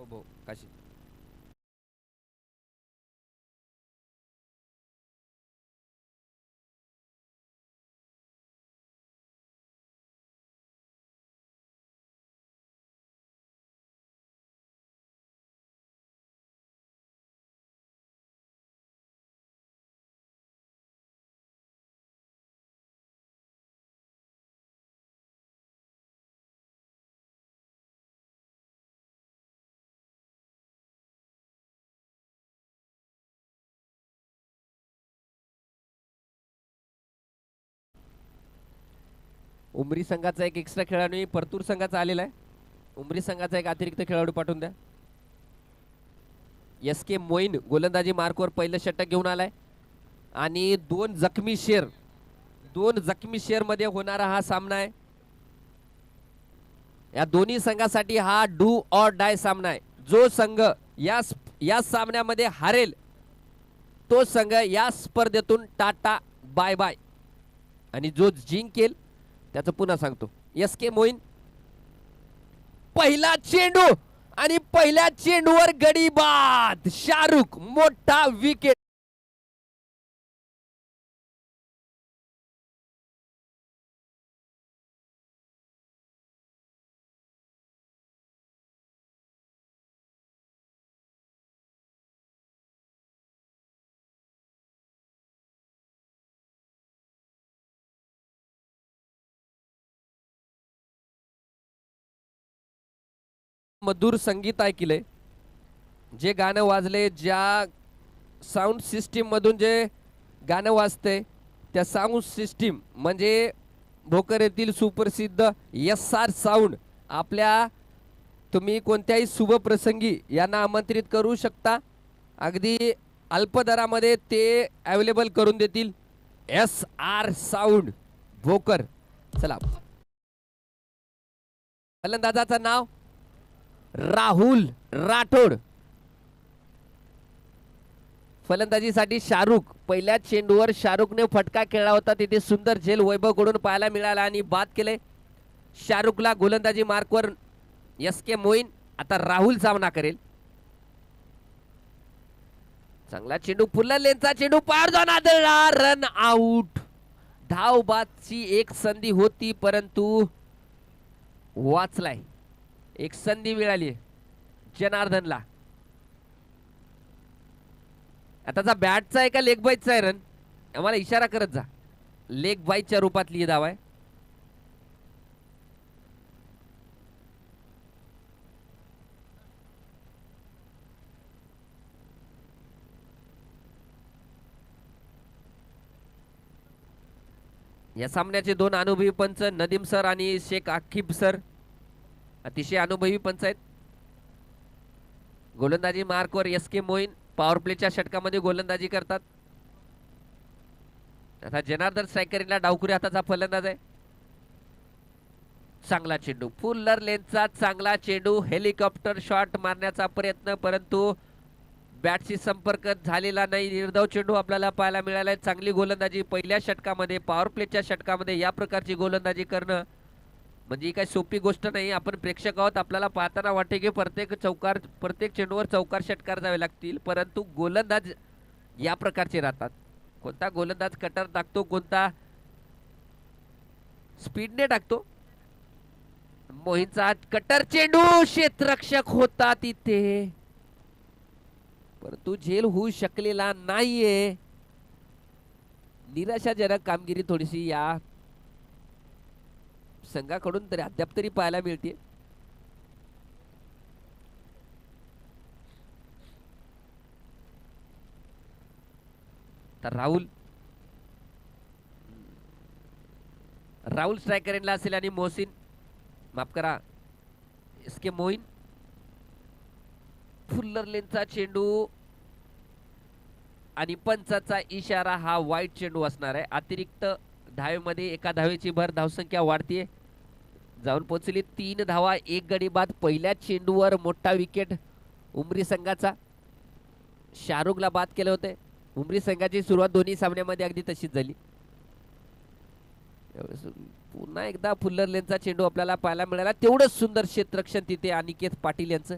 भाऊ काशी. उमरी संघाचा एक एक्स्ट्रा खेळाडू परतूर संघाचा आलेला आहे. उमरी संघाचा एक अतिरिक्त खेळाडू पाठवून द्या. एस के मोईन गोलंदाजी मार्कवर पहिलं षटक घेऊन आलाय आणि दोन जखमी शेर मध्ये होणारा हा सामना आहे. या दोन्ही संघासाठी हा डू ऑर डाय सामना आहे. जो संघ या सामन्यामध्ये हारेल तो संघ या स्पर्धेतून टाटा बाय बाय, आणि जो जिंकेल त्याचं पुन्हा सांगतो. एस के मोईन पहिला चेंडू आणि पहिल्या चेंडूवर गडी बाद. शाहरुख मोठा विकेट. मधुर संगीत ऐकले, जे गाणं वाजले, ज्या साऊंड सिस्टीम मधून जे गाणं वाजते त्या साऊंड सिस्टीम म्हणजे भोकर येथील सुप्रसिद्ध SR साऊंड. आपल्या तुम्ही कोणत्याही शुभ प्रसंगी यांना आमंत्रित करू शकता. अगदी अल्प दरामध्ये ते अवेलेबल करून देतील. SR sound Bhokar. चला, फलंदाजाचं नाव राहुल राठोड. फलंदाजीसाठी शाहरुख. पहिल्या चेंडूवर शाहरुखने फटका खेळला होता, तिथे सुंदर झेल वैभवकडून पाहायला मिळाला आणि बाद केले. शाहरुखला गोलंदाजी मार्कवर एस के मोईन. आता राहुल सामना करेल. चांगला चेंडू, फुल्लर लेनचा चेंडू पार जाऊन आदळला, रन आउट. धाव बादची एक संधी होती परंतु वाचलाय. एक संधी मिळाली जनार्दनला. आताचा बॅटचा आहे का लेग बाईटचा आहे रन, आम्हाला इशारा करत जा. लेग बाईटच्या रूपातली धाव आहे. या सामन्याचे दोन अनुभवी पंच नदीम सर आणि शेख आकिब सर अतिशय अनुभवी पंच आहेत. गोलंदाजी मार्कवर एस के मोईन पॉवर प्लेच्या षटकामध्ये गोलंदाजी करतात. आता जनार्दन स्ट्रायकरला डावखुरी हाताचा फलंदाज आहे. चांगला चेंडू, फुल्लर लेनचा चांगला चेंडू, हेलिकॉप्टर शॉट मारण्याचा प्रयत्न परंतु बॅटशी संपर्क झालेला नाही. निर्धाव चेंडू आपल्याला पाहायला मिळाला. चांगली गोलंदाजी पहिल्या षटकामध्ये, पॉवर प्लेच्या षटकामध्ये या प्रकारची गोलंदाजी करणं म्हणजे काही सोपी गोष्ट नाही. आपण प्रेक्षक आहोत, आपल्याला पाहताना वाटते की प्रत्येक चेंडूवर चौकार षटकार जावे लागतील, परंतु गोलंदाज या प्रकारचे राहतात. कोणता गोलंदाज कटर टाकतो, कोणता स्पीडने टाकतो. मोहीनचा कटर चेंडू, क्षेत्ररक्षक होता तिथे परंतु झेल होऊ शकलेला नाहीये. निराशाजनक कामगिरी थोडीशी या संघाकडून तरी अद्याप तरी पाहायला मिळते. तर राहुल स्ट्रायकरला असेल आणि मोहसिन माफ करा एस के मोईन. फुल्लर लेनचा चेंडू आणि पंचाचा इशारा, हा वाईट चेंडू असणार आहे. अतिरिक्त धावेमध्ये एका धावेची भर, धावसंख्या वाढतीये, जाऊन पोहोचली 3 धावा 1 गडी बाद. पहिल्या चेंडूवर मोठा विकेट उमरी संघाचा. शाहरुखला बाद केले होते. उमरी संघाची सुरुवात दोन्ही सामन्यामध्ये अगदी तशीच झाली. पुन्हा एकदा फुल्लर लेनचा चेंडू आपल्याला पाहायला मिळाला. तेवढंच सुंदर क्षेत्ररक्षण तिथे अनिकेत पाटील यांचं.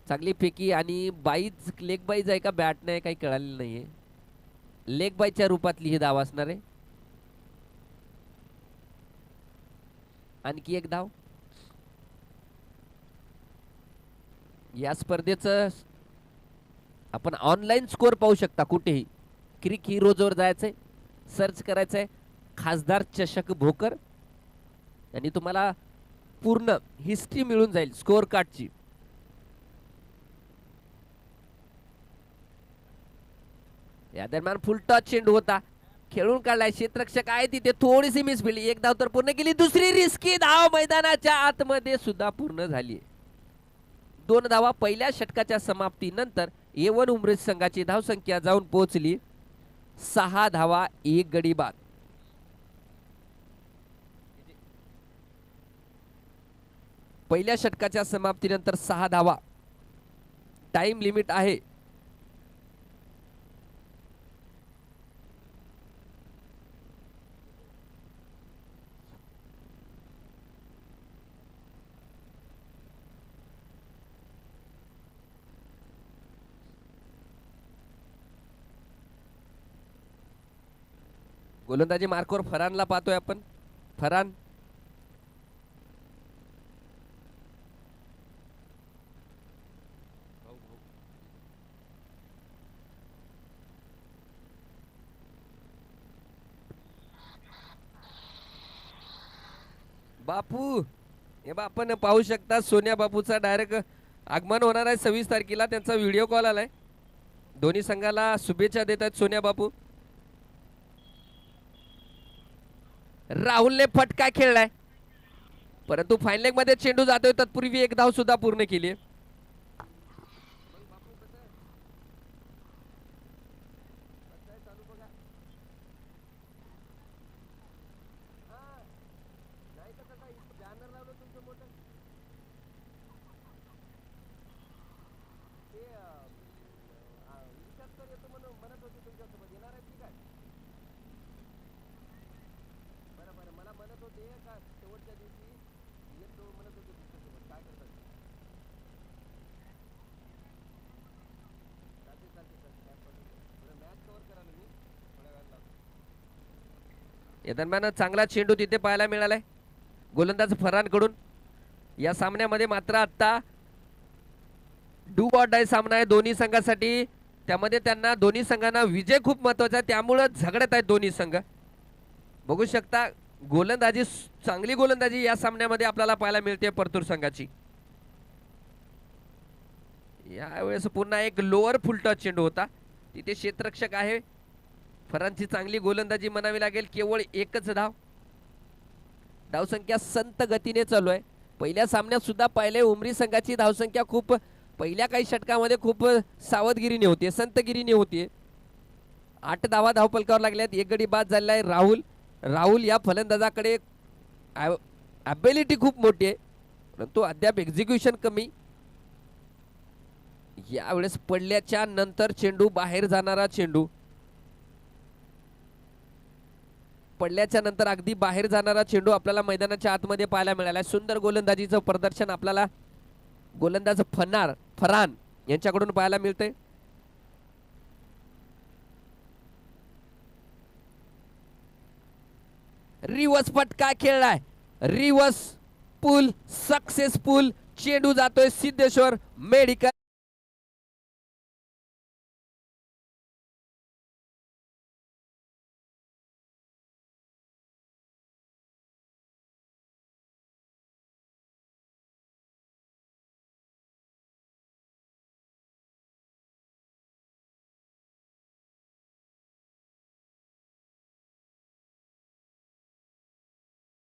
चांगली फेकी आणि बाईज लेग बाईज आहे का बॅट नाही काही कळालेलं नाहीये. लेग बाईच्या रूपातली ही धाव असणार आहे. आणखी एक धाव. या स्पर्धेचं आपण ऑनलाईन स्कोअर पाहू शकता कुठेही. क्रिक हिरोजवर जायचंय, सर्च करायचंय खासदार चषक भोकर आणि तुम्हाला पूर्ण हिस्ट्री मिळून जाईल स्कोअर कार्डची. या दरम्यान फुल टच चेंडू होता, खेळून काढलाय. क्षेत्ररक्षक आहे तिथे थोडीशी मिस फिरली. एक धाव तर पूर्ण केली. दुसरी रिस्की धाव मैदानाच्या आतमध्ये सुद्धा पूर्ण झाली. 2 धावा पहिल्या षटकाच्या समाप्तीनंतर A1 उमरेज संघाची धावसंख्या जाऊन पोहोचली 6 धावा 1 गडी बाद. पहिल्या षटकाच्या समाप्तीनंतर 6 धावा. टाइम लिमिट आहे. गोलंदाजी मार्कवर फरानला पाहतोय आपण. फरान बापू हे बा आपण पाहू शकता सोन्या बापूचा डायरेक्ट आगमन होणार आहे 26 तारखेला. त्यांचा व्हिडिओ कॉल आलाय. दोन्ही संघाला शुभेच्छा देत आहेत सोन्या बापू. राहुलने फटका खेळलाय परंतु फाईन लेग मध्ये चेंडू जातोय. तत्पूर्वी एक धाव सुद्धा पूर्ण केली. या दरम्यान चांगला चेंडू तिथे पाहायला मिळालाय गोलंदाज फरानकडून. या सामन्यामध्ये मात्र आता डू ऑर डाय सामना आहे दोन्ही संघासाठी. त्यामध्ये त्यांना दोन्ही संघांना विजय खूप महत्वाचा आहे, त्यामुळे झगडत आहेत दोन्ही संघ. बघू शकता गोलंदाजी, चांगली गोलंदाजी या सामन्यामध्ये आपल्याला पाहायला मिळते परतूर संघाची. यावेळेस पुन्हा एक लोअर फुल टच चेंडू होता. तिथे क्षेत्ररक्षक आहे. फरांची चांगली गोलंदाजी म्हणावी लागेल. केवळ एकच धाव. धावसंख्या संत गतीने चालू आहे. पहिल्या सामन्यात सुद्धा पाहिले उमरी संघाची धावसंख्या खूप पहिल्या काही षटकामध्ये खूप सावधगिरीने होती, संतगिरीने होती. 8 धावा धावपलकावर लागल्यात. एक गडी बाद झालेला आहे. राहुल या फलंदाजाकडे ॲबिलिटी खूप मोठी आहे परंतु अद्याप एक्झिक्युशन कमी. यावेळेस पडल्याच्या नंतर चेंडू बाहेर जाणारा चेंडू. पडल्याच्या नंतर अगदी बाहेर जाणारा चेंडू आपल्याला मैदानाच्या आतमध्ये पाहायला मिळाला. सुंदर गोलंदाजीचं प्रदर्शन आपल्याला गोलंदाज फरान यांच्याकडून पाहायला मिळते. रिवर्स फटका खेळलाय. रिवर्स पुल सक्सेसफुल. चेंडू जातोय सिद्धेश्वर मेडिकल.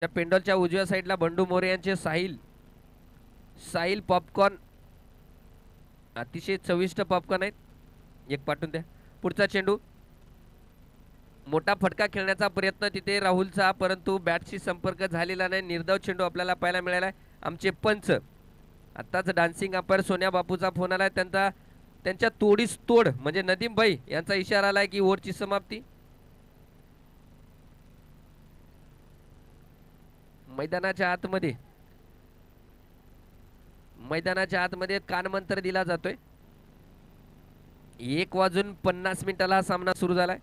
त्या पेंडॉलच्या उजव्या साईडला बंडू मोरे यांचे साहिल पॉपकॉर्न, अतिशय चविष्ट पॉपकॉर्न आहेत. एक पाठवून द्या. पुढचा चेंडू. मोठा फटका खेळण्याचा प्रयत्न तिथे राहुलचा परंतु बॅटशी संपर्क झालेला नाही. निर्धाव चेंडू आपल्याला पाहायला मिळाला. आमचे पंच आताच डान्सिंग अंपायर सोन्या बापूचा फोन आलाय. त्यांच्या तोडीस तोड म्हणजे नदीम भाई यांचा इशारा आलाय की ओव्हरची समाप्ती. मैदानाच्या आतमध्ये मैदानाच्या आतमध्ये कानमंत्र दिला जातोय. 1:50 हा सामना सुरू झालाय.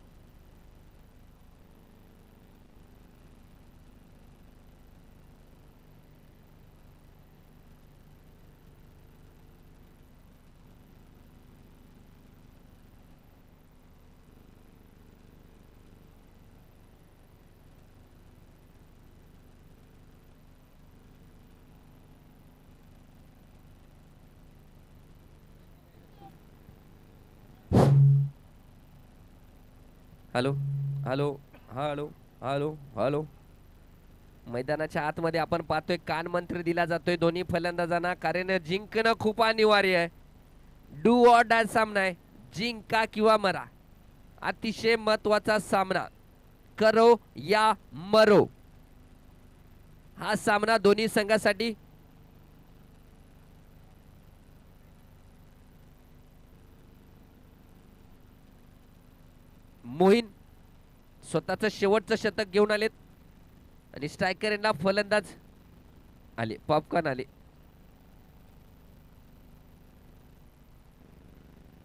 Hello hello hello hello hello. मैदानाच्या आतमध्ये आपण पाहतोय कानमंत्र दिला जातोय दोन्ही फलंदाजांना, कारण जिंकणं खूप अनिवार्य आहे. डू ऑर डाय सामना आहे, जिंका किंवा मरा. अतिशय महत्वाचा सामना, करो या मरो. हा सामना दोन्ही संघासाठी. मोहीन स्वतःचं शेवटचं शतक घेऊन आलेत आणि स्ट्रायकर यांना फलंदाज आले, पॉपकॉर्न आले.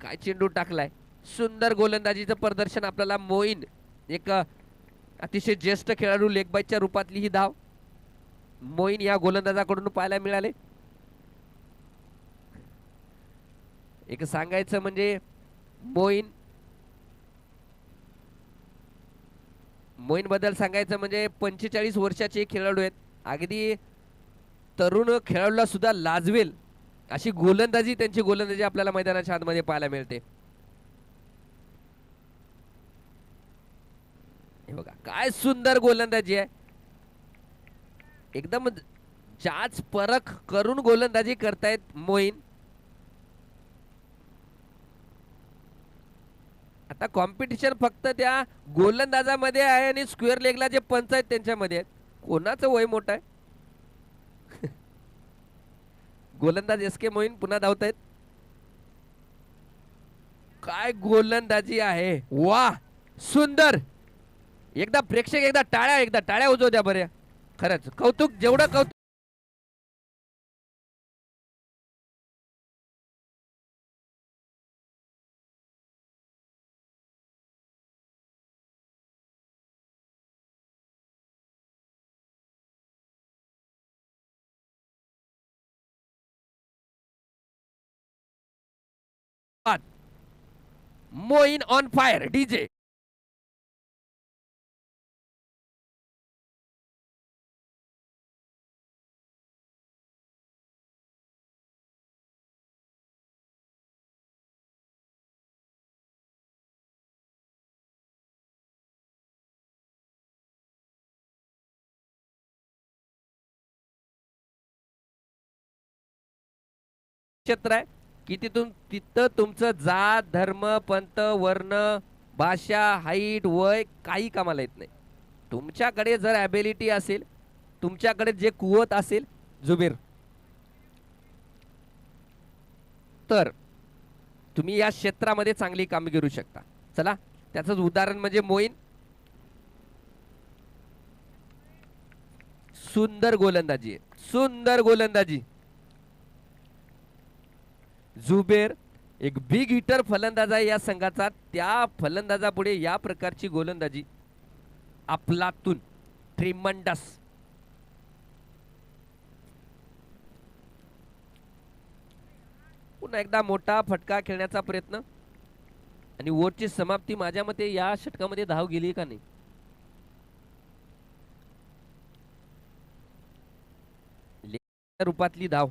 काय चेंडू टाकलाय. सुंदर गोलंदाजीचं प्रदर्शन आपल्याला मोईन, एक अतिशय ज्येष्ठ खेळाडू, लेगबाईच्या रूपातली ही धाव मोईन या गोलंदाजाकडून पाहायला मिळाले. एक सांगायचं म्हणजे मोईन बद्दल सांगायचं म्हणजे 45 वर्षाचे खेळाडू आहेत. अगदी तरुण खेळाडूला सुद्धा लाजवेल अशी गोलंदाजी, त्यांची गोलंदाजी आपल्याला मैदानाच्या आतमध्ये पाहायला मिळते. हे बघा काय सुंदर गोलंदाजी आहे. एकदम जाच परख करून गोलंदाजी करतायत मोईन. आता कॉम्पिटिशन फक्त त्या गोलंदाजामध्ये आहे आणि स्क्वेअर लेगला जे पंच आहेत त्यांच्यामध्ये आहेत. कोणाचं वय मोठं आहे. गोलंदाज एस के मोईन पुन्हा धावतायत. काय गोलंदाजी आहे, वा सुंदर. एकदा प्रेक्षक एकदा टाळ्या उजव द्या बरे. खरंच कौतुक, जेवढं कौतुक. Moin on fire DJ. क्षेत्र आहे की तिथं तुमचं जात, धर्म, पंथ, वर्ण, भाषा, हाईट, वय काही कामाला येत नाही. तुमच्याकडे जर ॲबिलिटी असेल, तुमच्याकडे जे कुवत असेल जुबेर, तर तुम्ही या क्षेत्रामध्ये चांगली कामगिरी करू शकता. चला त्याचंच उदाहरण म्हणजे मोईन. सुंदर गोलंदाजी आहे, सुंदर गोलंदाजी. जुबेर एक बिग हिटर फलंदाज आहे या संघाचा. त्या फलंदाजापुढे या प्रकारची गोलंदाजी अफलातून, ट्रिमंडस. पुन्हा एकदा मोठा फटका खेळण्याचा प्रयत्न आणि ओव्हरची समाप्ती. माझ्या मते या षटकामध्ये धाव गेली का नाही. रूपातली धाव.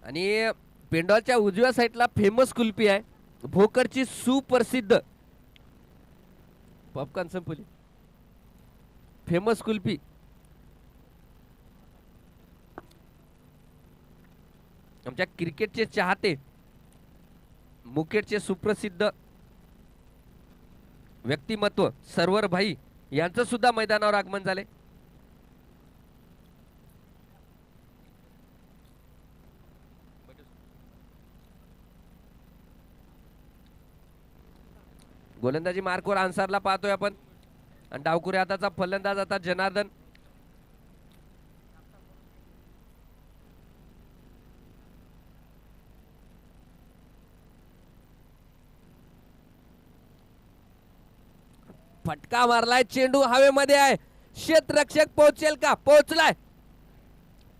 आणि पेंडॉलच्या उजव्या साईडला फेमस कुल्फी आहे, भोकरची सुप्रसिद्ध. पॉपकॉर्न संपली. फेमस कुल्फी. आमच्या क्रिकेटचे चाहते मुखेडचे सुप्रसिद्ध व्यक्तिमत्व सर्वर भाई यांचं सुद्धा मैदानावर आगमन झाले. गोलंदाजी मार्कवर अन्सारला पाहतोय आपण आणि डावखुऱ्या हाताचा फलंदाज आता जनार्दन. फटका मारलाय, चेंडू हवेमध्ये आहे, क्षेत्ररक्षक पोहोचेल का? पोहोचलाय,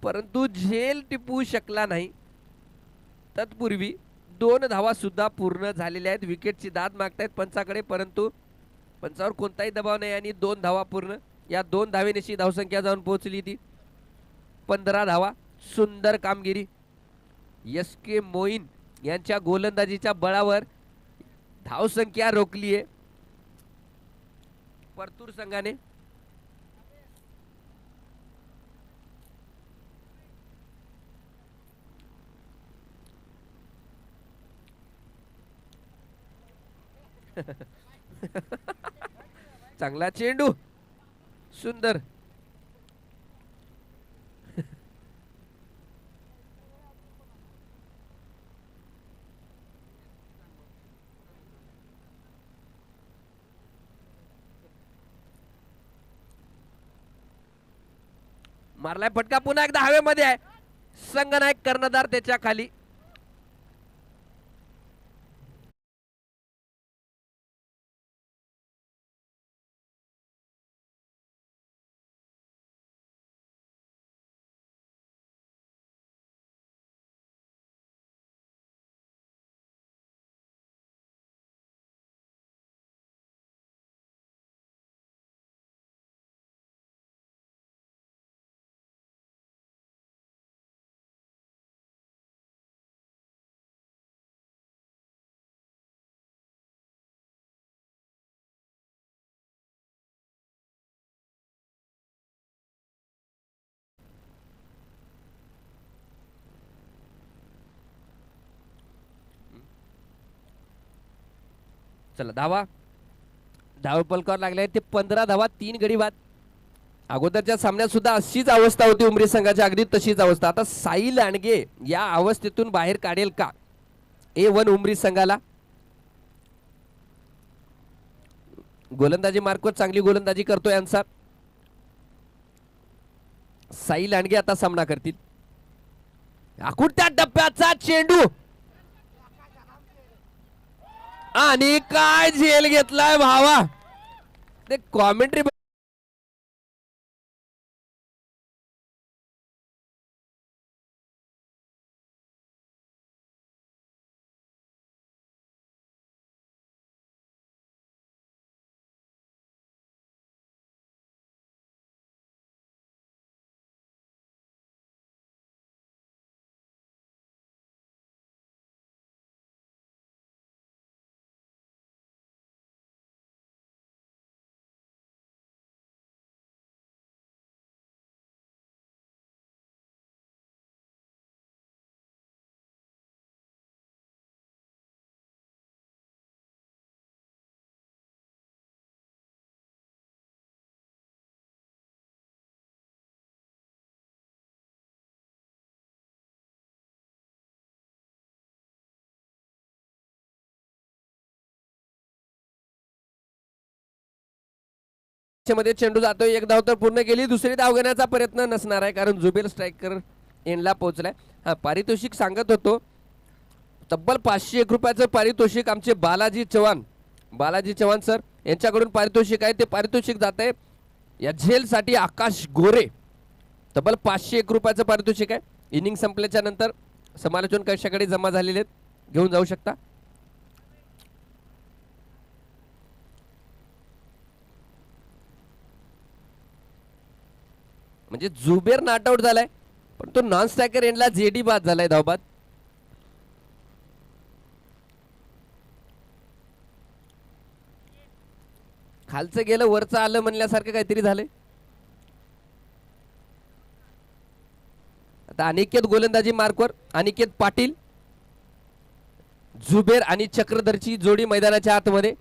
परंतु झेल टिपू शकला नाही. तत्पूर्वी 2 धावा सुद्धा पूर्ण झालेल्या आहेत. विकेटची दाद मागतायत पंचाकडे, परंतु पंचावर कोणताही दबाव नाही आणि 2 धावा पूर्ण. या 2 धावेनेशी धावसंख्या जाऊन पोहोचली ती 15 धावा. सुंदर कामगिरी एस के मोईन यांच्या गोलंदाजीच्या बळावर धावसंख्या रोखली आहे परतूर संघाने. चांगला चेंडू, सुंदर. मारलाय फटका, पुन्हा एकदा हवेमध्ये आहे. संघनायक कर्णधार त्याच्या खाली. चला धावा, धावपलकावर लागले ते 15 धावा, 3 गडी बाद. अगोदरच्या सामन्यात सुद्धा अशीच अवस्था होती उमरी संघाची, अगदी तशीच अवस्था. आता साई लांडगे या अवस्थेतून बाहेर काढेल का A1 उमरी संघाला? गोलंदाजी मार्कवर चांगली गोलंदाजी करतोय अन्सार. साई लांडगे आता सामना करतील. आकुटत्या टप्प्याचा चेंडू आणि काय झेल घेतलाय भावा. ते कॉमेंट्री मध्ये चेंडू जातोय. एक धाव तर पूर्ण केली, दुसरी धाव घेण्याचा प्रयत्न नसणार आहे कारण जुबेर स्ट्रायकर एंडला पोहोचलाय. हा पारितोषिक सांगत होतो, तब्बल 501 रुपयाचं पारितोषिक आमचे बालाजी चव्हाण सर यांच्याकडून पारितोषिक आहे. ते पारितोषिक जात आहे या झेलसाठी आकाश गोरे. तब्बल 501 रुपयाचं पारितोषिक आहे. इनिंग संपल्याच्या नंतर समालोचन कक्षाकडे जमा झालेले आहेत, घेऊन जाऊ शकता. म्हणजे जुबेर नॉट आउट झालाय, पण तो नॉन स्ट्रायकर एंडला जेडी बाद झालाय धावबाद. खालचं गेलं वरचं आलं म्हणल्यासारखं काहीतरी झालंय. आता अनिकेत गोलंदाजी मार्कवर, अनिकेत पाटील. जुबेर आणि चक्रधरची जोडी मैदानाच्या आतमध्ये.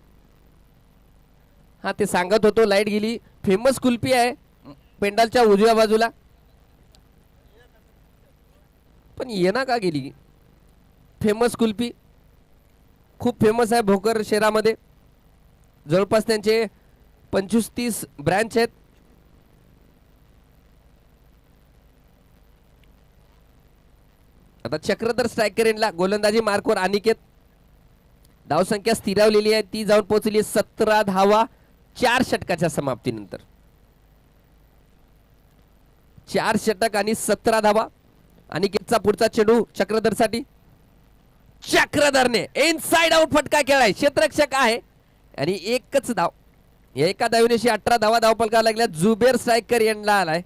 हा ते सांगत होतो लाईट गेली. फेमस कुल्फी आहे पेंडालच्या उजव्या बाजूला, पण येना का गेली. फेमस कुल्फी खूप फेमस आहे भोकर शहरामध्ये. जवळपास त्यांचे 25-30 ब्रँच आहेत. आता चक्रधर स्ट्रायकर यांना गोलंदाजी मार्कवर अनिकेत. धावसंख्या स्थिरावलेली आहे, ती जाऊन पोहोचली 17 धावा 4 षटकाच्या समाप्तीनंतर. 4 षटक आणि 17 धावा. अनिकेतचा पुढचा चेंडू चक्रधर साठी. चक्रधरने इनसाइड आउट फटका खेळाय, क्षेत्ररक्षक आहे आणि एकच धाव. एका धावेनेशी 18 धावा धावफलकावर लागल्या. जुबेर स्ट्रायकर यांना आलाय.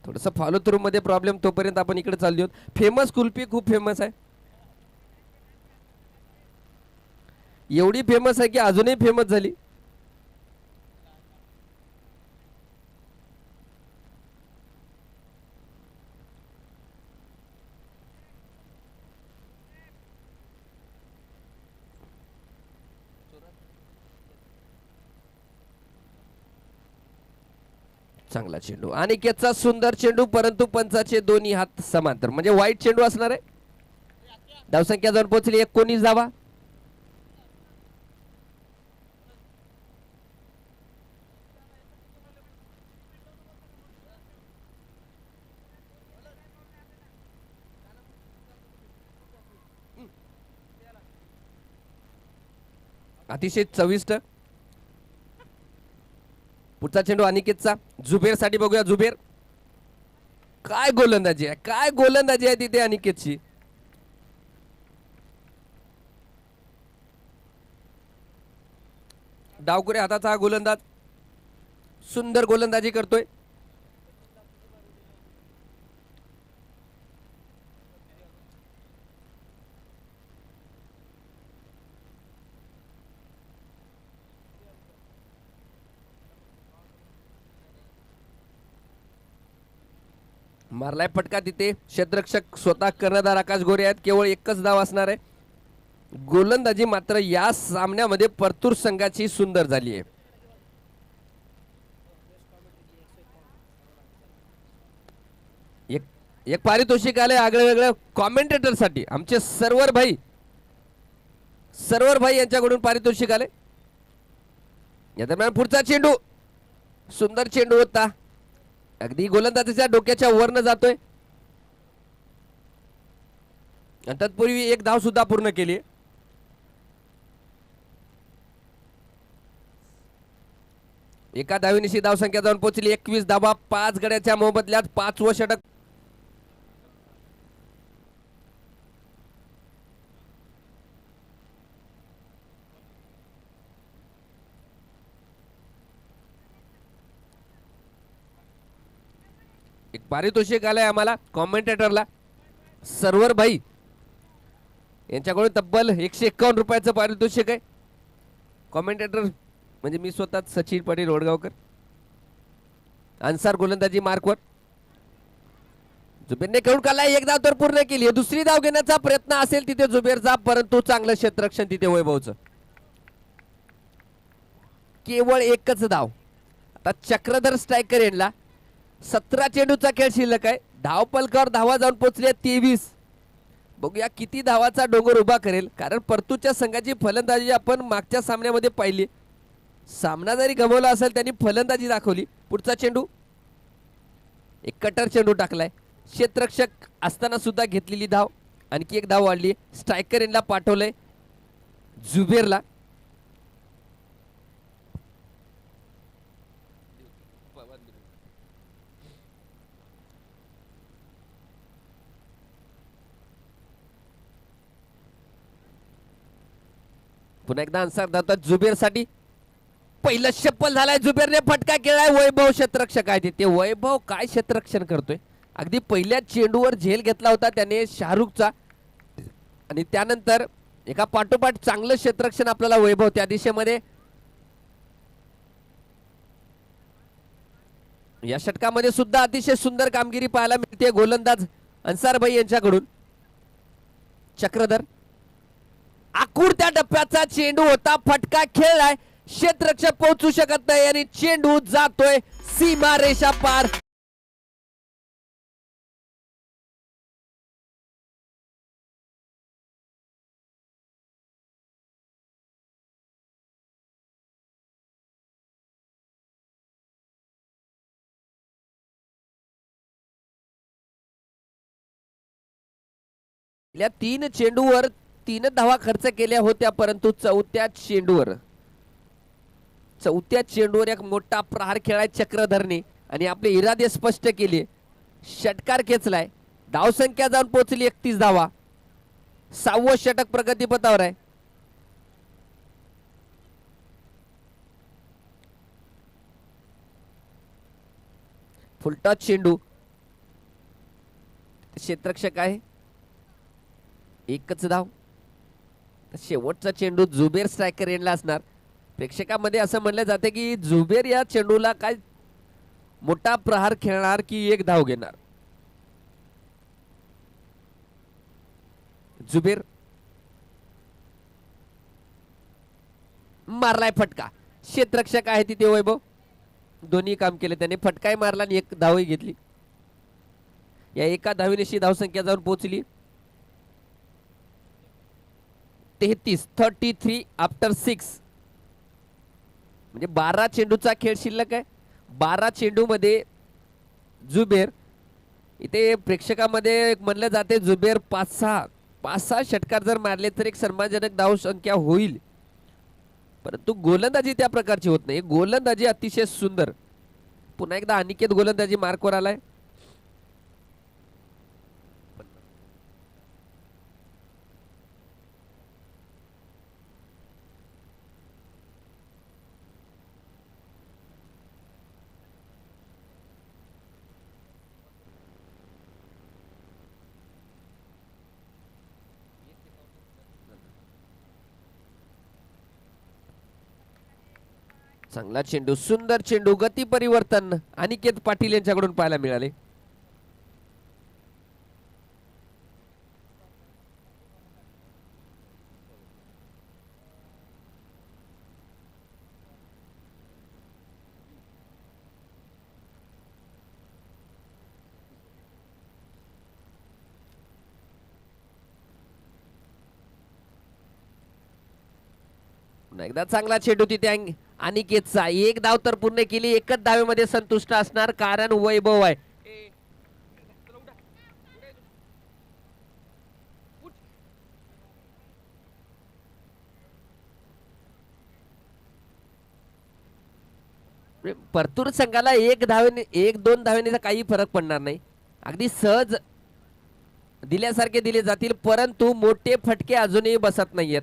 थोडस फॉलो थ्रू मध्ये प्रॉब्लेम, तोपर्यंत आपण इकडे चाललो आहोत. फेमस कुल्फी खूप फेमस आहे, एवढी फेमस आहे की अजूनही फेमस झाली. चांगला चेंडू आणि केचा सुंदर चेंडू, परंतु पंचाचे दोन्ही हात समांतर, म्हणजे वाईट चेंडू असणार आहे. धावसंख्या जाऊन पोहोचली 19 धावा. अतिशय चविष्ट. पुढचा चेंडू अनिकेतचा जुबेर साठी. बघूया जुबेर, काय गोलंदाजी आहे, काय गोलंदाजी आहे तिथे अनिकेतची. डावकुरे हाताचा हा गोलंदाज सुंदर गोलंदाजी करतोय. मारलाय फटका तिथे. क्षेत्ररक्षक स्वतः कर्णधार आकाश गोरे आहेत. केवळ एकच धाव असणार आहे. गोलंदाजी मात्र या सामन्यामध्ये परतूर संघाची सुंदर झाली आहे. एक पारितोषिक आले आगळं वेगळं कॉमेंटेटर साठी. आमचे सर्वर भाई यांच्याकडून पारितोषिक आले. या दरम्यान पुढचा चेंडू, सुंदर चेंडू होता, अगदी गोलंदाजाच्या डोक्याच्या वरनं जातोय. तत्पूर्वी एक धाव सुद्धा पूर्ण केली. एका धावेनिशी धावसंख्या जाऊन पोहोचली 21 धावा. 5 गड्याच्या मोबदल्यात 5वं षटक. एक पारितोषिक आलंय आम्हाला कॉमेंटेटरला, सर्वर भाई यांच्याकडून तब्बल 151 रुपयाचं पारितोषिक आहे. कॉमेंटेटर म्हणजे मी स्वतः सचिन पाटील वडगावकर. अन्सार गोलंदाजी मार्कवर. जुबेरने खेळून काढलाय, एक धाव तर पूर्ण केली. दुसरी धाव घेण्याचा प्रयत्न असेल तिथे जुबेरचा, परंतु चांगलं क्षेत्ररक्षण तिथे वैभवचं. केवळ एकच धाव. आता चक्रधर स्ट्रायकर यांना 17 चेंडूचा खेळ शिल्लक आहे. धावपलकावर धावा जाऊन पोहोचल्या 23. बघूया किती धावाचा डोंगर उभा करेल, कारण परतूरच्या संघाची फलंदाजी आपण मागच्या सामन्यामध्ये पाहिली. सामना जरी गमावला असेल त्यांनी फलंदाजी दाखवली. पुढचा चेंडू, एक कटर चेंडू टाकलाय. क्षेत्ररक्षक असताना सुद्धा घेतलेली धाव, आणखी एक धाव वाढली. स्ट्रायकर यांना पाठवलंय जुबेरला. पुन्हा एकदा अन्सार धावतात जुबेर साठी. पहिलं शप्पल झालाय. जुबेरने फटका केलाय. वैभव क्षेत्ररक्षक आहे तिथे. वैभव काय क्षेत्ररक्षण करतोय अगदी पहिल्या चेंडूवर झेल घेतला होता त्याने शाहरुखचा, आणि त्यानंतर एका पाठोपाठ चांगलं क्षेत्ररक्षण आपल्याला वैभव त्या दिशेमध्ये. या षटकामध्ये सुद्धा अतिशय सुंदर कामगिरी पाहायला मिळते गोलंदाज अन्सार भाई यांच्याकडून. चक्रधर आखूड त्या टप्प्याचा चेंडू होता, फटका खेळलाय, क्षेत्ररक्षक पोहोचू शकत नाही आणि चेंडू जातोय सीमा रेषा पार. या 3 चेंडूवर 3 धावा खर्च केल्या होत्या, परंतु चौथ्या चेंडूवर एक मोठा प्रहार खेळाय चक्रधरने आणि आपले इरादे स्पष्ट केले. षटकार खेचलाय, धावसंख्या जाऊन पोहोचली 31 धावा. 6वं षटक प्रगतीपथावर आहे. फुलटॉस चेंडू, क्षेत्ररक्षक आहे, एकच धाव. शेवटचा चेंडू जुबेर स्ट्रायकर एंडला असणार. प्रेक्षकांमध्ये असं म्हणलं जाते की जुबेर या चेंडूला काय मोठा प्रहार खेळणार की एक धाव घेणार. जुबेर मारलाय फटका, क्षेत्ररक्षक आहे तिथे वैभव, दोन्ही काम केले त्याने, फटकाही मारला आणि एक धावही घेतली. या एका धावेनिशी धावसंख्या जाऊन पोहोचली 33 आफ्टर 6. म्हणजे 12 चेंडूचा खेळ शिल्लक आहे. 12 चेंडूमध्ये जुबेर, इथे प्रेक्षकांमध्ये म्हणलं जाते जुबेर 5-6 षटकार जर मारले तर एक सन्मानजनक धाव संख्या होईल, परंतु गोलंदाजी त्या प्रकारची होत नाही. गोलंदाजी अतिशय सुंदर. पुन्हा एकदा अनिकेत गोलंदाजी मार्कवर आलाय. चांगला चेंडू, सुंदर चेंडू, गती परिवर्तन अनिकेत पाटील यांच्याकडून पाहायला मिळाले. एकदा चांगला चेंडू तिथे अनिकेतचा, एक धाव तर पूर्ण केली. एकच धावेमध्ये संतुष्ट असणार कारण वैभव आहे. परतूर संघाला 1-2 धावेने काही फरक पडणार नाही. अगदी सहज दिल्यासारखे दिले जातील, परंतु मोठे फटके अजूनही बसत नाहीयेत.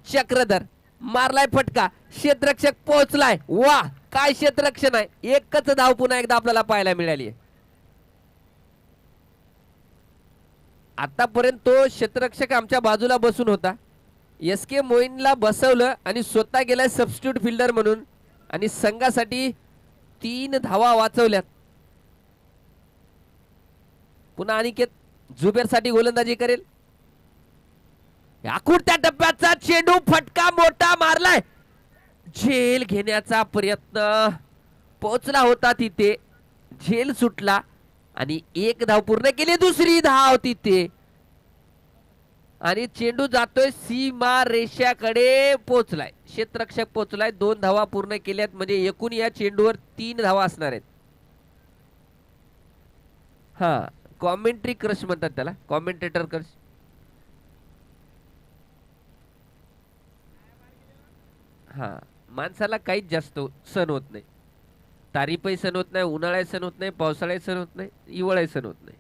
चक्रधर मारलाय फटका, क्षेत्ररक्षक पोहोचलाय. वा, काय क्षेत्ररक्षण आहे. एकच धाव पुन्हा एकदा आपल्याला पाहायला मिळाली. आतापर्यंत तो क्षेत्ररक्षक आमच्या बाजूला बसून होता, SK मोईनला बसवलं आणि स्वतः गेलाय सबस्टिट्यूट फिल्डर म्हणून आणि संघासाठी 3 धावा वाचवल्यात. पुन्हा अनिकेत जुबेर साठी गोलंदाजी करेल. आखूड त्या टप्प्याचा चेंडू, फटका मोठा मारलाय, झेल घेण्याचा प्रयत्न, पोहोचला होता तिथे, झेल सुटला आणि एक धाव पूर्ण केली. दुसरी धाव तिथे आणि चेंडू जातोय सीमा रेषाकडे, पोहोचलाय, क्षेत्ररक्षक पोहोचलाय. 2 धावा पूर्ण केल्यात म्हणजे एकूण या चेंडूवर 3 धावा असणार आहेत. हा, कॉमेंट्री क्रश म्हणतात त्याला, कॉमेंटेटर क्रश. हा, माणसाला काहीच जास्त सण होत नाही. तारीफही सण होत नाही, उन्हाळ्याही सण होत नाही, पावसाळ्याही सण होत नाही, हिवाळाही सण होत नाही.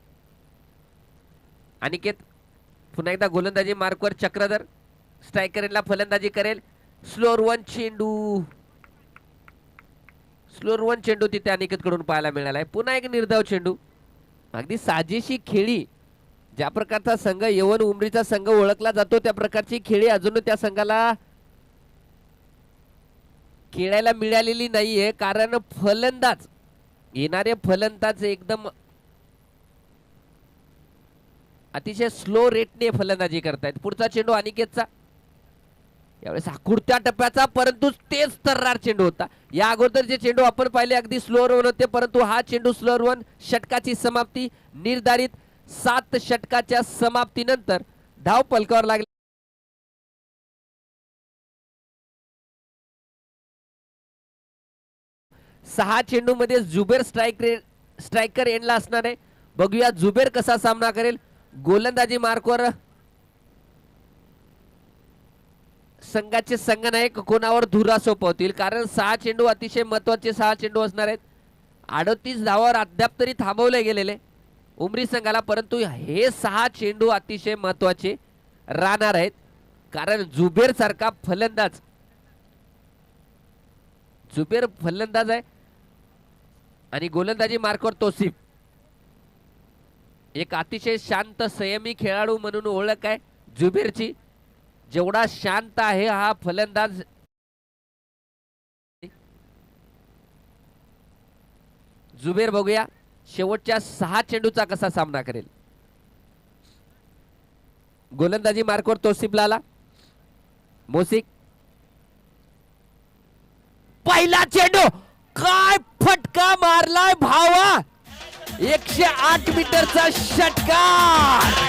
अनिकेत पुन्हा एकदा गोलंदाजी मार्कवर. चक्रधर स्ट्रायकरला फलंदाजी करेल. स्लोअर 1 चेंडू, स्लोअर वन चेंडू तिथे अनिकेत कडून पाहायला मिळाला आहे. पुन्हा एक निर्धाव चेंडू. अगदी साजेशी खेळी, ज्या प्रकारचा संघ यवन उमरीचा संघ ओळखला जातो त्या प्रकारची खेळी अजून त्या संघाला खेळायला मिळालेली नाहीये. कारण फलंदाज, येणारे फलंदाज एकदम अतिशय स्लो रेटने फलंदाजी करतायत. पुढचा चेंडू अनिकेतचा, यावेळेस आकुडत्या टप्प्याचा, परंतु तेच तर्रार चेंडू होता. या अगोदरचे चेंडू आपण पाहिले अगदी स्लोअर वन होते, परंतु हा चेंडू स्लोअर वन. षटकाची समाप्ती निर्धारित. 7 षटकाच्या समाप्तीनंतर धाव पलकावर लागली. 6 चेंडू मध्ये जुबेर स्ट्रायकर एंडला असणार आहे. बघूया जुबेर कसा सामना करेल. गोलंदाजी मार्कवर संघाचे संघनायक कोणावर धुरा सोपवतील, कारण 6 चेंडू अतिशय महत्वाचे 6 चेंडू असणार आहेत. 38 धावावर अद्याप तरी थांबवले गेलेले उमरी संघाला, परंतु हे 6 चेंडू अतिशय महत्वाचे राहणार आहेत. कारण जुबेर सारखा फलंदाज, जुबेर फलंदाज आहे आणि गोलंदाजी मार्कवर तोसिफ, एक अतिशय शांत संयमी खेळाडू म्हणून ओळख आहे जुबेरची. जेवढा शांत आहे हा फलंदाज, जुबेर बघूया शेवटच्या 6 चेंडूचा कसा सामना करेल. गोलंदाजी मार्कवर तोसिफला आला. मोसिक, पहिला चेंडू, काय फटका मारलाय भावा. 108 मीटरचा षटकार.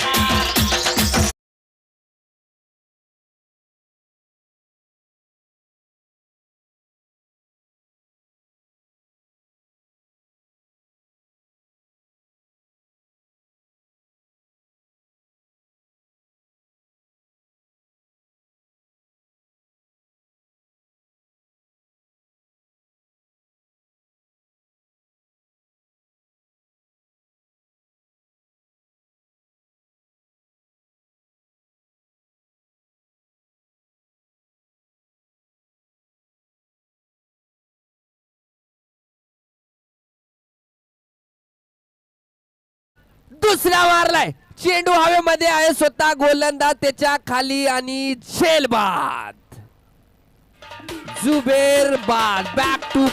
दुसरा मारलाय, चेंडू हवेमध्ये आहे, स्वतः गोलंदाज त्याच्या खाली आणि झेल बाद. जुबेर बाद. Back to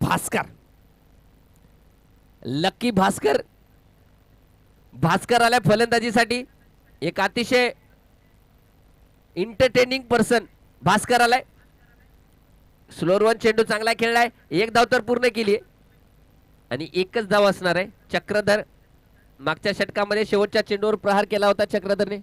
Bhaskar, lucky Bhaskar. Bhaskar आलाय फलंदाजीसाठी. एक अतिशय एंटरटेनिंग पर्सन भास्कर आलाय. स्लोअर वन चेंडू चांगला खेळलाय. एक धाव तर पूर्ण केली आणि एकच धाव असणार आहे. चक्रधर मागच्या षटकामध्ये शेवटच्या चेंडूवर प्रहार केला होता चक्रधरने.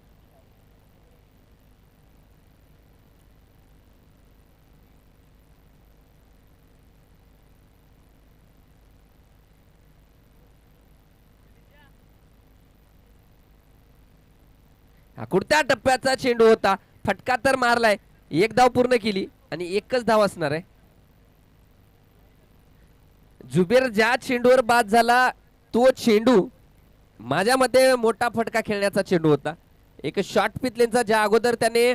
कुठत्या टप्प्याचा चेंडू होता. फटका तर मारलाय, एक धाव पूर्ण केली आणि एकच धाव असणार आहे. जुबेर ज्या चेंडूवर बाद झाला तो चेंडू माझ्या मते मोठा फटका खेळण्याचा चेंडू होता. एक शॉर्ट पिचलेनचा, ज्या अगोदर त्याने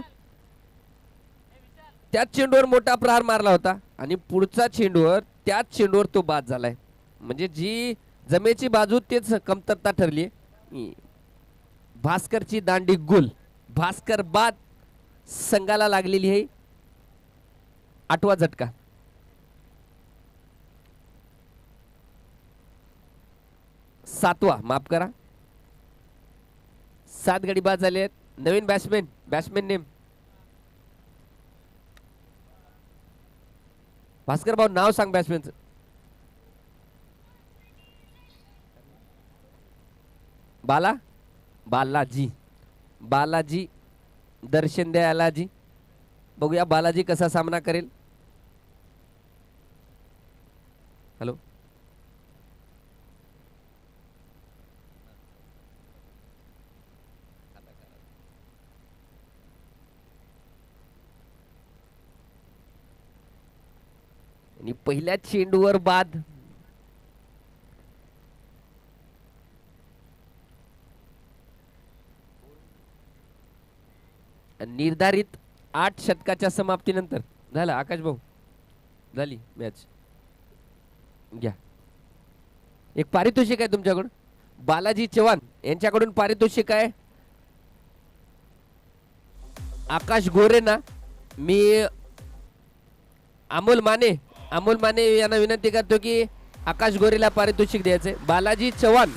त्याच चेंडूवर मोठा प्रहार मारला होता आणि पुढचा चेंडूवर त्याच चेंडूवर तो बाद झालाय. म्हणजे जी जमेची बाजू तेच कमतरता ठरली. भास्करची दांडी गुल. भास्कर बाद. संघाला लागलेली आहे 8वा झटका. 7वा, माफ करा, 7 गडी बाद झाले आहेत. नवीन बॅट्समॅन नेम भास्कर भाऊ, नाव सांग बॅट्समॅनचं. बालाजी. बालाजी दर्शन द्यालाजी. बघूया बालाजी कसा सामना करेल. हॅलो. आणि पहिल्या चेंडूवर बाद. निर्धारित 8 षटकाच्या समाप्तीनंतर झालं. आकाश भाऊ झाली मॅच. घ्या एक पारितोषिक आहे तुमच्याकडून. बालाजी चव्हाण यांच्याकडून पारितोषिक आहे. आकाश गोरे ना, मी अमोल माने यांना विनंती करतो की आकाश गोरेला पारितोषिक द्यायचंय. बालाजी चव्हाण.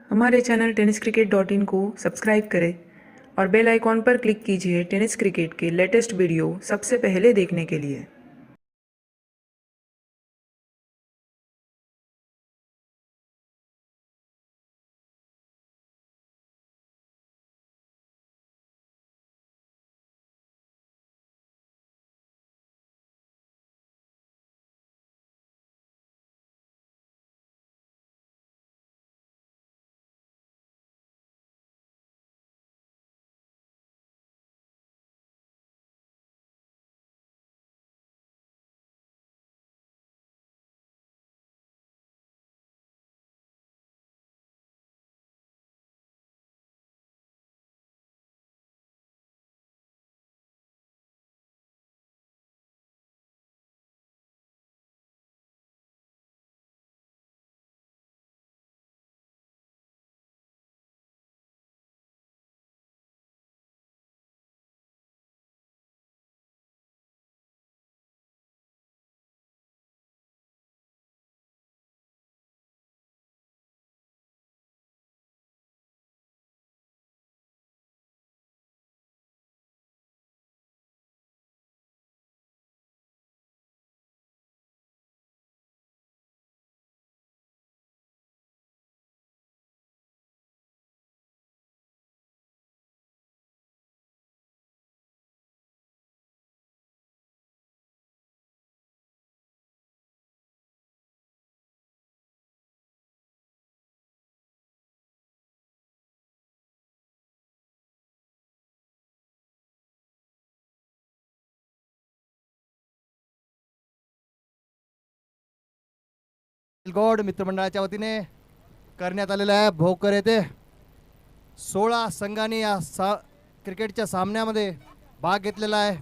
हमारे चैनल tenniscricket.in को सब्सक्राइब करें और बेल आइकॉन पर क्लिक कीजिए टेनिस क्रिकेट के लेटेस्ट वीडियो सबसे पहले देखने के लिए. गौड मित्रमंडळाच्या वतीने करण्यात आलेला आहे. भोकर येथे 16 संघांनी या क्रिकेटच्या सामन्यामध्ये भाग घेतलेला आहे.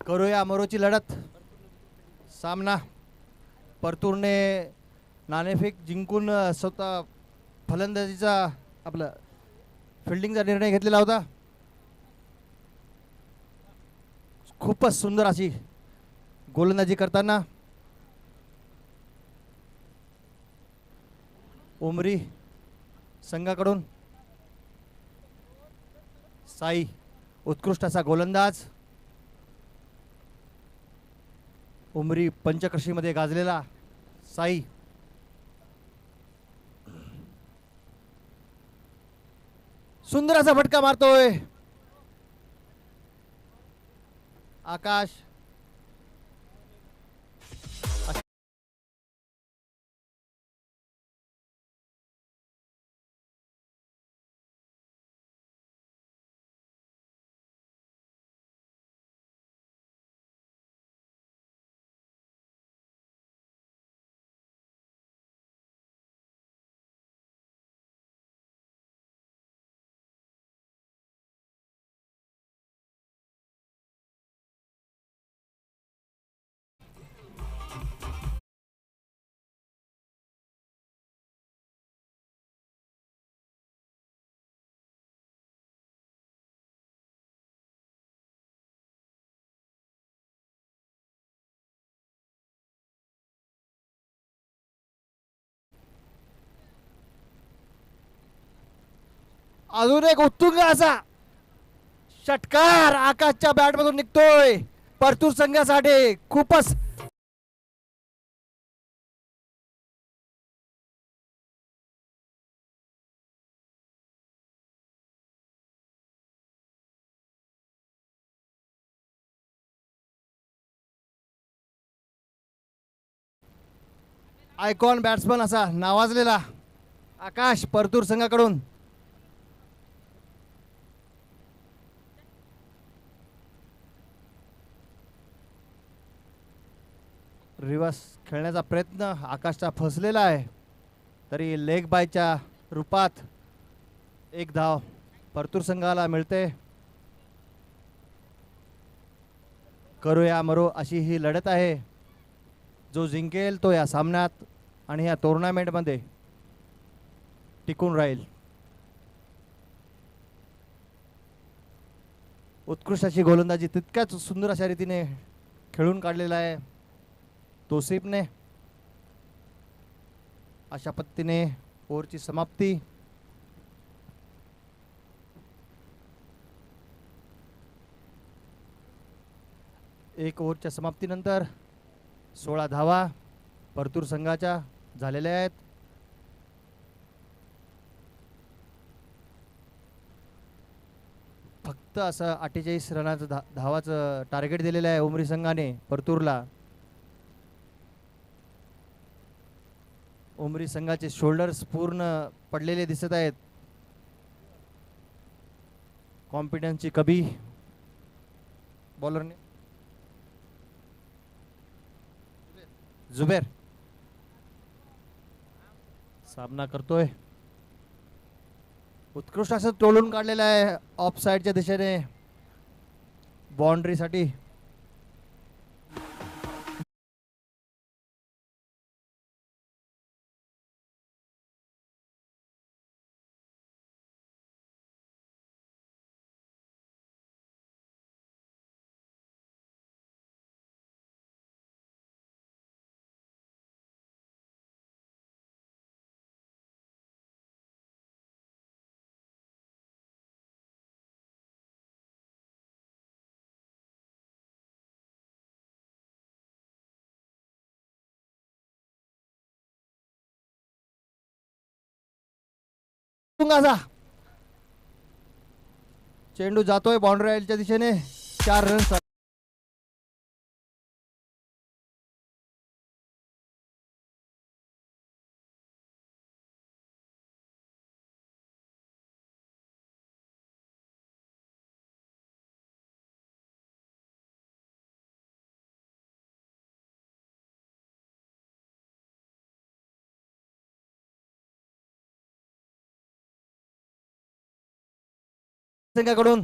करूया मरोची लढत सामना. परतूरने नाणेफेक जिंकून स्वतः फलंदाजीचा आपला फिल्डिंगचा निर्णय घेतलेला होता. खूपच सुंदर अशी गोलंदाजी करताना उमरी संघाकडून साई उत्कृष्ट असा गोलंदाज. उमरी पंचकृषीमध्ये गाजलेला साई सुंदर असा फटका मारतोय. आकाश अजून एक उत्तुंग असा षटकार आकाशच्या बॅटमधून निघतोय परतूर संघासाठी. खूपच आयकॉन बॅट्समन असा नावाजलेला आकाश परतूर संघाकडून. रिवर्स खेळण्याचा प्रयत्न आकाशचा फसलेला आहे, तरी लेग बायच्या रूपात एक धाव परतूर संघाला मिळते. करूया मरो अशी ही लढत आहे. जो जिंकेल तो या सामन्यात आणि या टुर्नामेंटमध्ये टिकून राहील. उत्कृष्ट अशी गोलंदाजी तितक्याच सुंदर अशा रीतीने खेळून काढलेला आहे तोसिफने. अशा पद्धतीने ओव्हरची समाप्ती. एक ओव्हरच्या समाप्तीनंतर 16 धावा परतूर संघाच्या झालेल्या आहेत. फक्त असं 48 रनाचं धावाचं टार्गेट दिलेलं आहे उमरी संघाने परतूरला. उमरी संघाचे शोल्डर्स पूर्ण पडलेले दिसत आहेत. कॉन्फिडन्सची कमी बॉलरने. जुबेर सामना करतोय. उत्कृष्ट असं तोडून काढलेलं आहे ऑफ साइडच्या दिशेने बाउंड्रीसाठी. चेंडू जातोय बाउंड्री दिशेने. 4 रन संघाकडून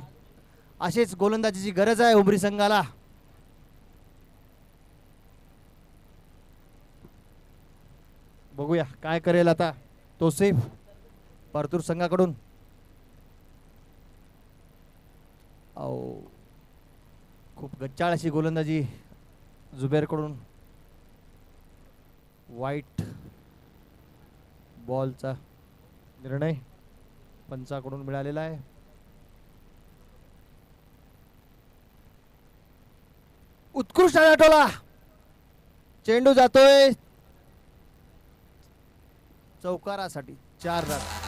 अशीच गोलंदाजीची गरज आहे उमरी संघाला. बघूया काय करेल आता तोसिफ परतूर संघाकडून. खूप गच्चाळ अशी गोलंदाजी जुबेरकडून. वाईट बॉलचा निर्णय पंचाकडून मिळालेला आहे. उत्कृष्ट टोला चेंडू जातोय चौकारासाठी 4 रन.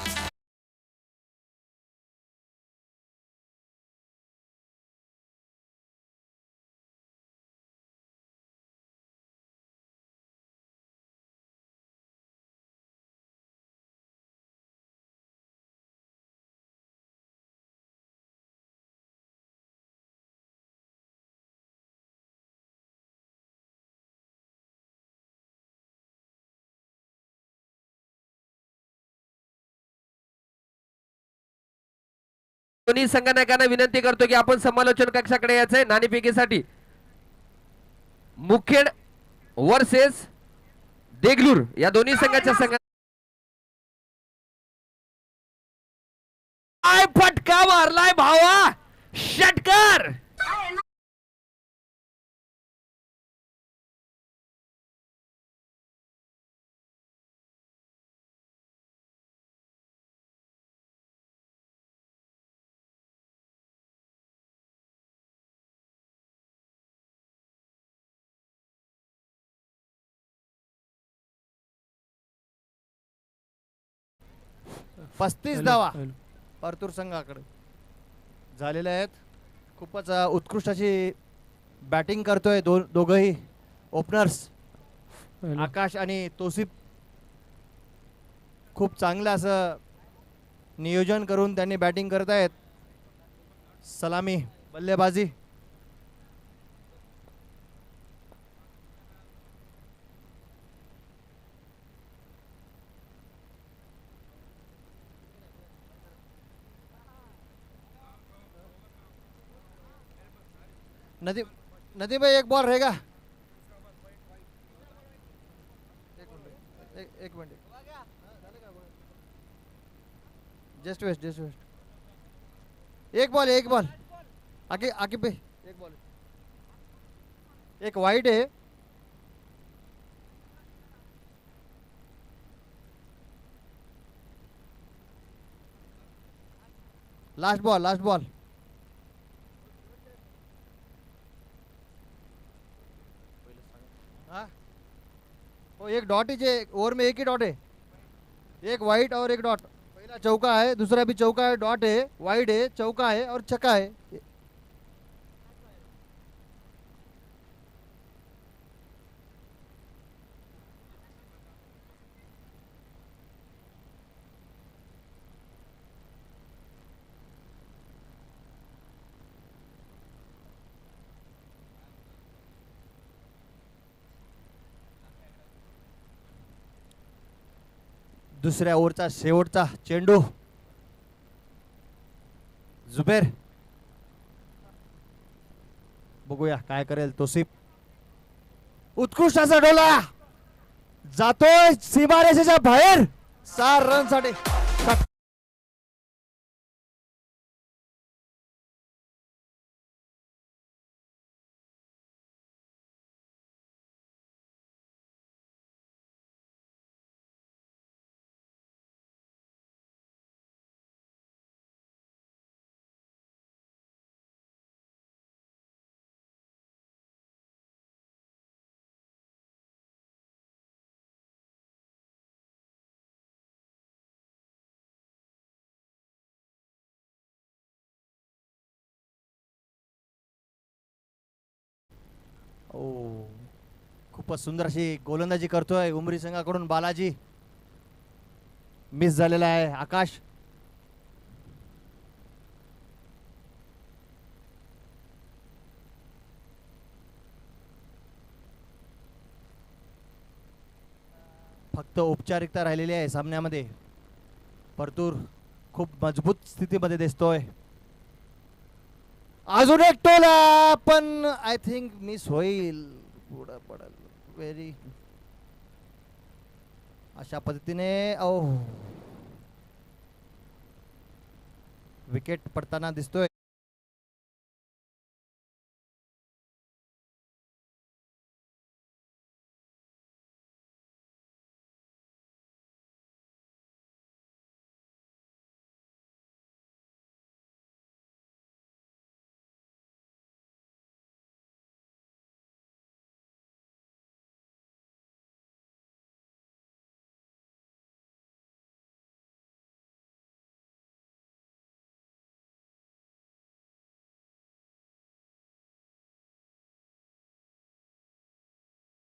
दोन्ही संघनायकांना विनंती करतो की आपण समालोचन कक्षाकडे यायचंय नाणेफेकीसाठी. मुखेड वर्सेस देगलूर या दोन्ही संघाच्या फटका मारलाय भावा षटकार. पस्तीस धावा परतूर संघाकडे झालेल्या आहेत. खूपच उत्कृष्ट अशी बॅटिंग करतोय दोघंही ओपनर्स आकाश आणि तोसिफ. खूप चांगलं असं नियोजन करून त्यांनी बॅटिंग करत आहेत. सलामी बल्लेबाजी. नदीम भाई एक बॉल रहेगा. एक मिनट जस्ट वेस्ट एक बॉल आगे आगे पे एक बॉल. एक वाइड है. लास्ट बॉल हाँ वो एक डॉट ही ओवर में एक ही डॉट है. एक वाइट और एक डॉट. पहला चौका है, दूसरा भी चौका है, डॉट है, वाइड है, चौका है और छक्का है. दुसऱ्या ओव्हरचा शेवटचा चेंडू. जुबेर बघूया काय करेल तोसिफ. उत्कृष्ट असा डोला जातोय सीमारेषेच्या बाहेर. 4 रन साठी खूपच सुंदर अशी गोलंदाजी करतोय उमरी संघाकडून बालाजी. मिस झालेला आहे आकाश. फक्त औपचारिकता राहिलेली आहे सामन्यामध्ये. परतूर खूप मजबूत स्थितीमध्ये दिसतोय. अजून एक टोला पण आय थिंक मिस होईल. पुढं पडल व्हेरी अशा पद्धतीने विकेट पडताना दिसतोय.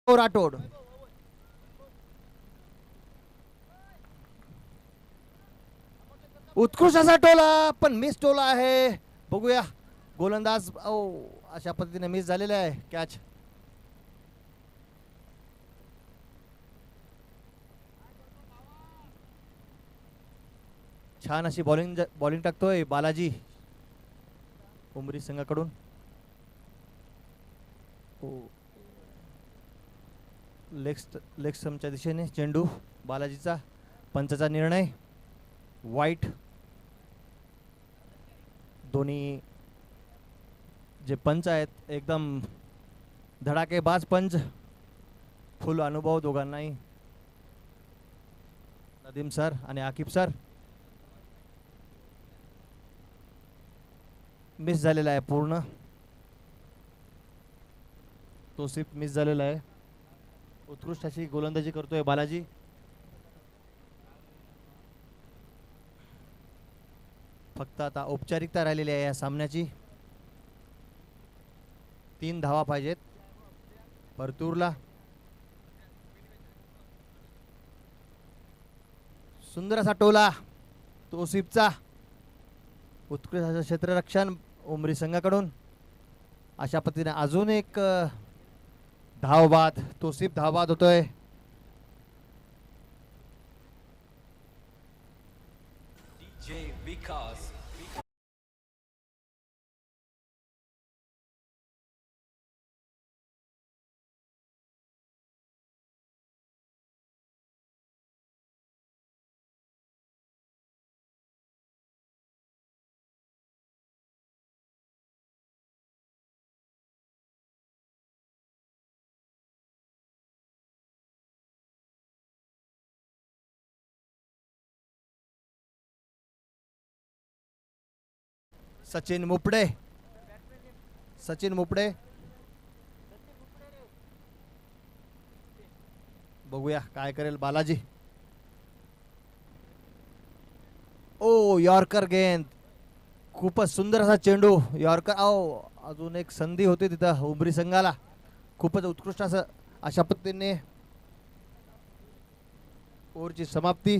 राठोड उत्कृष्ट असा टोला पण मिस टोला आहे. बघूया गोलंदाज अशा पद्धतीने मिस झालेला आहे कॅच. छान अशी बॉलिंग टाकतोय बालाजी उमरी संघाकडून. लेग स्टंपच्या दिशेने चेंडू बालाजीचा. पंचाचा निर्णय वाईट. दोन्ही जे पंच आहेत एकदम धडाकेबाज पंच. फुल अनुभव दोघांनाही. नदीम सर आणि आकिब सर. मिस झालेला आहे पूर्ण. तो सिप मिस झालेला आहे. उत्कृष्ट अशी गोलंदाजी करतोय बालाजी. फक्त आता औपचारिकता राहिलेली आहे या सामन्याची. 3 धावा पाहिजेत परतूरला. सुंदर असा टोला तोसिफचा. उत्कृष्ट असं क्षेत्ररक्षण उमरी संघाकडून. अशा पद्धतीने अजून एक धावबाद. तोसिफ धावबाद होतोय. विकास सचिन मुपडे. बघूया काय करेल बालाजी. यॉर्कर गेंद. खूपच सुंदर असा चेंडू यॉर्कर. अजून एक संधी होती तिथं उमरी संघाला. खूपच उत्कृष्ट असं अशा पद्धतीने ओव्हरची समाप्ती.